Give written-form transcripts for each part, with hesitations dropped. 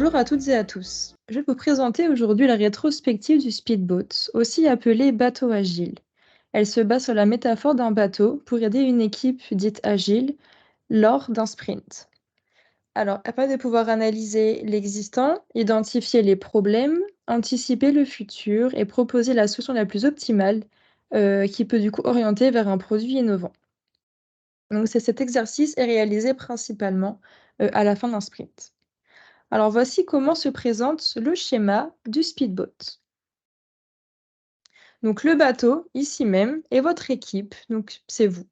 Bonjour à toutes et à tous. Je vais vous présenter aujourd'hui la rétrospective du speedboat, aussi appelée bateau agile. Elle se base sur la métaphore d'un bateau pour aider une équipe dite agile lors d'un sprint. Alors, elle permet de pouvoir analyser l'existant, identifier les problèmes, anticiper le futur et proposer la solution la plus optimale qui peut du coup orienter vers un produit innovant. Donc, cet exercice est réalisé principalement à la fin d'un sprint. Alors voici comment se présente le schéma du speedboat. Donc le bateau, ici même, est votre équipe, donc c'est vous.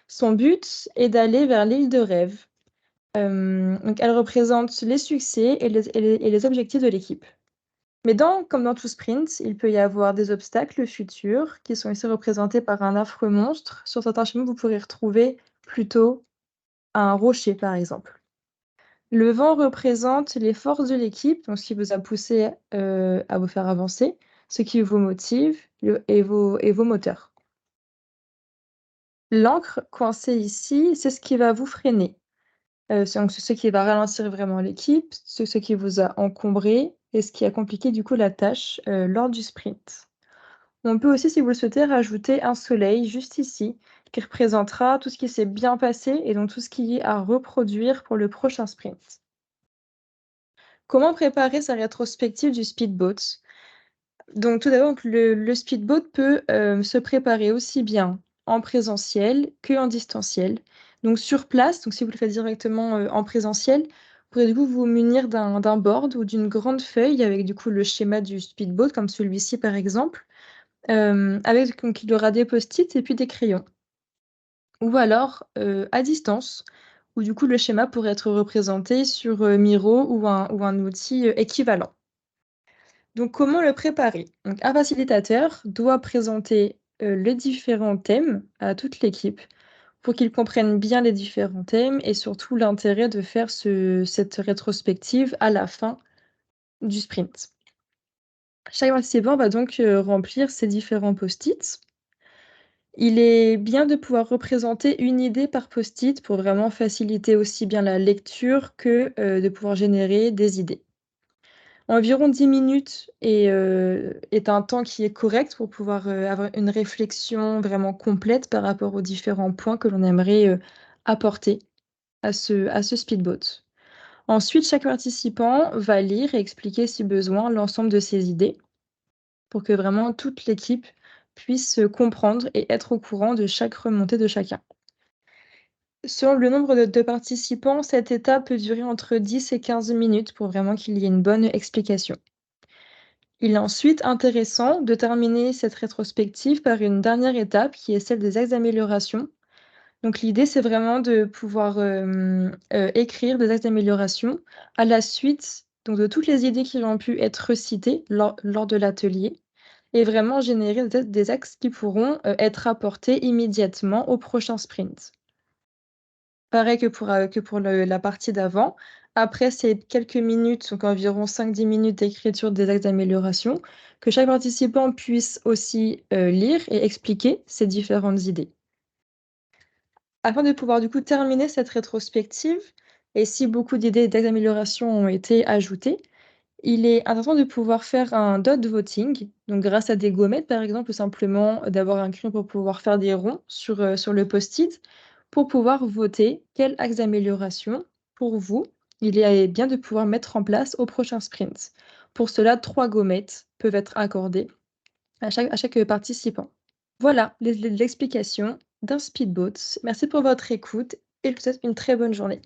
Son but est d'aller vers l'île de rêve. Donc elle représente les succès et les objectifs de l'équipe. Mais comme dans tout sprint, il peut y avoir des obstacles futurs qui sont ici représentés par un affreux monstre. Sur certains schémas, vous pourrez retrouver plutôt un rocher, par exemple. Le vent représente les forces de l'équipe, donc ce qui vous a poussé, à vous faire avancer, ce qui vous motive, et vos moteurs. L'encre coincée ici, c'est ce qui va vous freiner. C'est ce qui va ralentir vraiment l'équipe, ce qui vous a encombré et ce qui a compliqué du coup la tâche, lors du sprint. On peut aussi, si vous le souhaitez, rajouter un soleil juste ici, qui représentera tout ce qui s'est bien passé et donc tout ce qui est à reproduire pour le prochain sprint. Comment préparer sa rétrospective du speedboat? Donc tout d'abord, le speedboat peut, se préparer aussi bien en présentiel qu'en distanciel. Donc sur place, donc si vous le faites directement, en présentiel, vous pourrez du coup vous munir d'un board ou d'une grande feuille avec du coup le schéma du speedboat comme celui-ci par exemple, avec donc il y aura des post-it et puis des crayons. Ou alors, à distance, où du coup le schéma pourrait être représenté sur, Miro ou un outil, équivalent. Donc comment le préparer? Donc un facilitateur doit présenter, les différents thèmes à toute l'équipe pour qu'ils comprennent bien les différents thèmes et surtout l'intérêt de faire cette rétrospective à la fin du sprint. Chaque participant va donc, remplir ces différents post-it. Il est bien de pouvoir représenter une idée par post-it pour vraiment faciliter aussi bien la lecture que, de pouvoir générer des idées. Environ 10 minutes est un temps qui est correct pour pouvoir, avoir une réflexion vraiment complète par rapport aux différents points que l'on aimerait, apporter à ce speedboat. Ensuite, chaque participant va lire et expliquer si besoin l'ensemble de ses idées pour que vraiment toute l'équipe puisse, comprendre et être au courant de chaque remontée de chacun. Selon le nombre de participants, cette étape peut durer entre 10 et 15 minutes pour vraiment qu'il y ait une bonne explication. Il est ensuite intéressant de terminer cette rétrospective par une dernière étape qui est celle des axes d'amélioration. Donc l'idée, c'est vraiment de pouvoir, écrire des axes d'amélioration à la suite donc de toutes les idées qui ont pu être citées lors de l'atelier et vraiment générer des axes qui pourront, être apportés immédiatement au prochain sprint. Pareil que pour la partie d'avant. Après ces quelques minutes, donc environ 5-10 minutes d'écriture des axes d'amélioration, que chaque participant puisse aussi, lire et expliquer ses différentes idées. Afin de pouvoir du coup terminer cette rétrospective et si beaucoup d'idées et d'axes d'amélioration ont été ajoutées, il est important de pouvoir faire un dot voting, donc grâce à des gommettes par exemple, ou simplement d'avoir un crayon pour pouvoir faire des ronds sur le post-it, pour pouvoir voter quel axe d'amélioration, pour vous, il est bien de pouvoir mettre en place au prochain sprint. Pour cela, 3 gommettes peuvent être accordées à chaque participant. Voilà l'explication d'un speedboat. Merci pour votre écoute et je vous souhaite une très bonne journée.